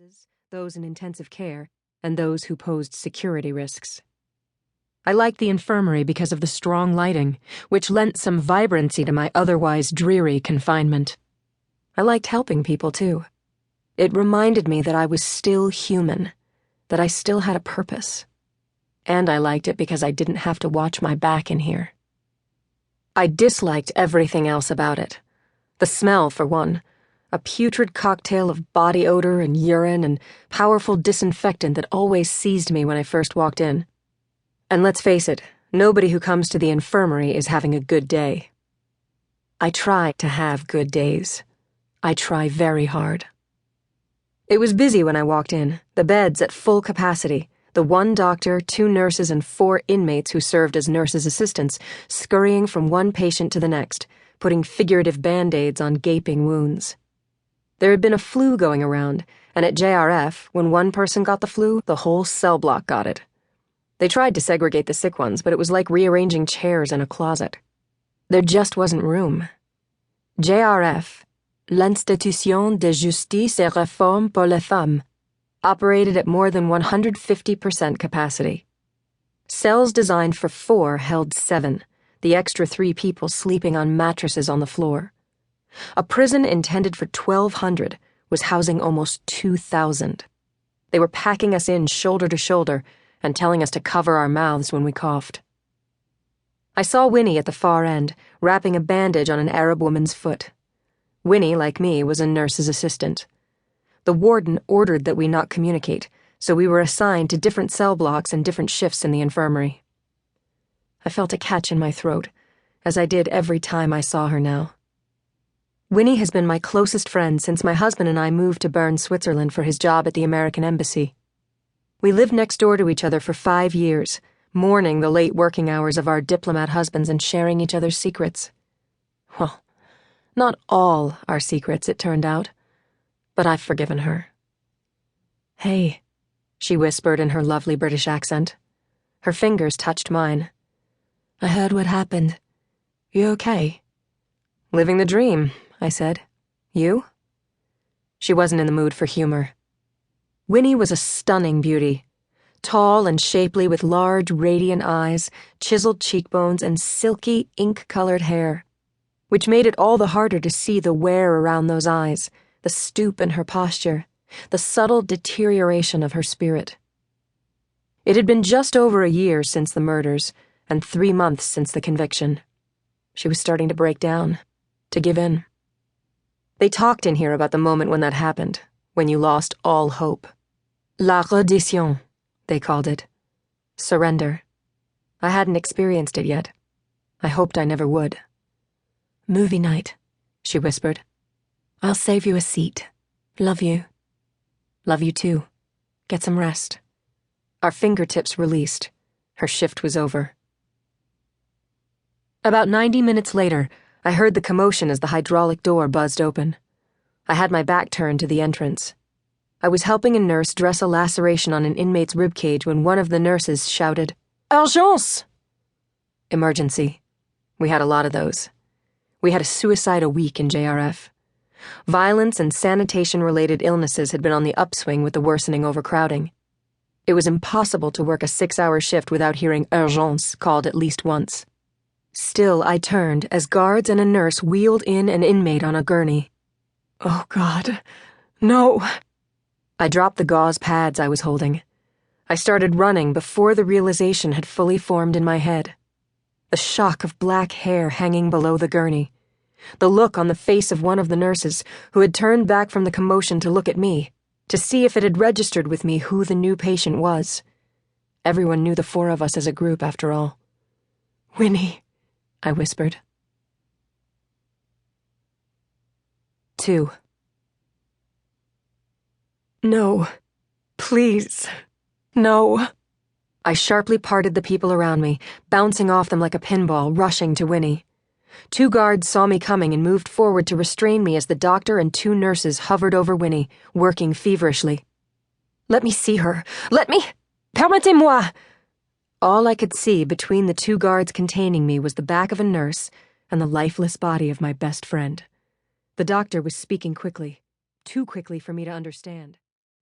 nurses, those in intensive care, and those who posed security risks. I liked the infirmary because of the strong lighting, which lent some vibrancy to my otherwise dreary confinement. I liked helping people, too. It reminded me that I was still human, that I still had a purpose. And I liked it because I didn't have to watch my back in here. I disliked everything else about it. The smell, for one. A putrid cocktail of body odor and urine and powerful disinfectant that always seized me when I first walked in. And let's face it, nobody who comes to the infirmary is having a good day. I try to have good days. I try very hard. It was busy when I walked in, the beds at full capacity, the one doctor, 2 nurses, and 4 inmates who served as nurses' assistants, scurrying from one patient to the next, putting figurative band-aids on gaping wounds. There had been a flu going around, and at JRF, when one person got the flu, the whole cell block got it. They tried to segregate the sick ones, but it was like rearranging chairs in a closet. There just wasn't room. JRF, l'Institution de Justice et Réforme pour les Femmes, operated at more than 150% capacity. Cells designed for 4 held 7, the extra 3 people sleeping on mattresses on the floor. A prison intended for 1,200 was housing almost 2,000. They were packing us in shoulder to shoulder and telling us to cover our mouths when we coughed. I saw Winnie at the far end, wrapping a bandage on an Arab woman's foot. Winnie, like me, was a nurse's assistant. The warden ordered that we not communicate, so we were assigned to different cell blocks and different shifts in the infirmary. I felt a catch in my throat, as I did every time I saw her now. Winnie has been my closest friend since my husband and I moved to Bern, Switzerland for his job at the American Embassy. We lived next door to each other for 5 years, mourning the late working hours of our diplomat husbands and sharing each other's secrets. Well, not all our secrets, it turned out, but I've forgiven her. "Hey," she whispered in her lovely British accent. Her fingers touched mine. "I heard what happened. You okay?" "Living the dream," I said. "You?" She wasn't in the mood for humor. Winnie was a stunning beauty, tall and shapely with large, radiant eyes, chiseled cheekbones, and silky, ink-colored hair, which made it all the harder to see the wear around those eyes, the stoop in her posture, the subtle deterioration of her spirit. It had been just over a year since the murders, and 3 months since the conviction. She was starting to break down, to give in. They talked in here about the moment when that happened, when you lost all hope. La reddition, they called it. Surrender. I hadn't experienced it yet. I hoped I never would. "Movie night," she whispered. "I'll save you a seat. Love you." "Love you too. Get some rest." Our fingertips released. Her shift was over. About 90 minutes later, I heard the commotion as the hydraulic door buzzed open. I had my back turned to the entrance. I was helping a nurse dress a laceration on an inmate's ribcage when one of the nurses shouted, "Urgence!" Emergency. We had a lot of those. We had a suicide a week in JRF. Violence and sanitation-related illnesses had been on the upswing with the worsening overcrowding. It was impossible to work a 6-hour shift without hearing urgence called at least once. Still, I turned as guards and a nurse wheeled in an inmate on a gurney. Oh, God. No. I dropped the gauze pads I was holding. I started running before the realization had fully formed in my head. The shock of black hair hanging below the gurney. The look on the face of one of the nurses, who had turned back from the commotion to look at me, to see if it had registered with me who the new patient was. Everyone knew the 4 of us as a group, after all. "Winnie," I whispered. 2. "No. Please. No." I sharply parted the people around me, bouncing off them like a pinball, rushing to Winnie. 2 guards saw me coming and moved forward to restrain me as the doctor and 2 nurses hovered over Winnie, working feverishly. "Let me see her. Let me. Permettez-moi." All I could see between the 2 guards containing me was the back of a nurse and the lifeless body of my best friend. The doctor was speaking quickly, too quickly for me to understand.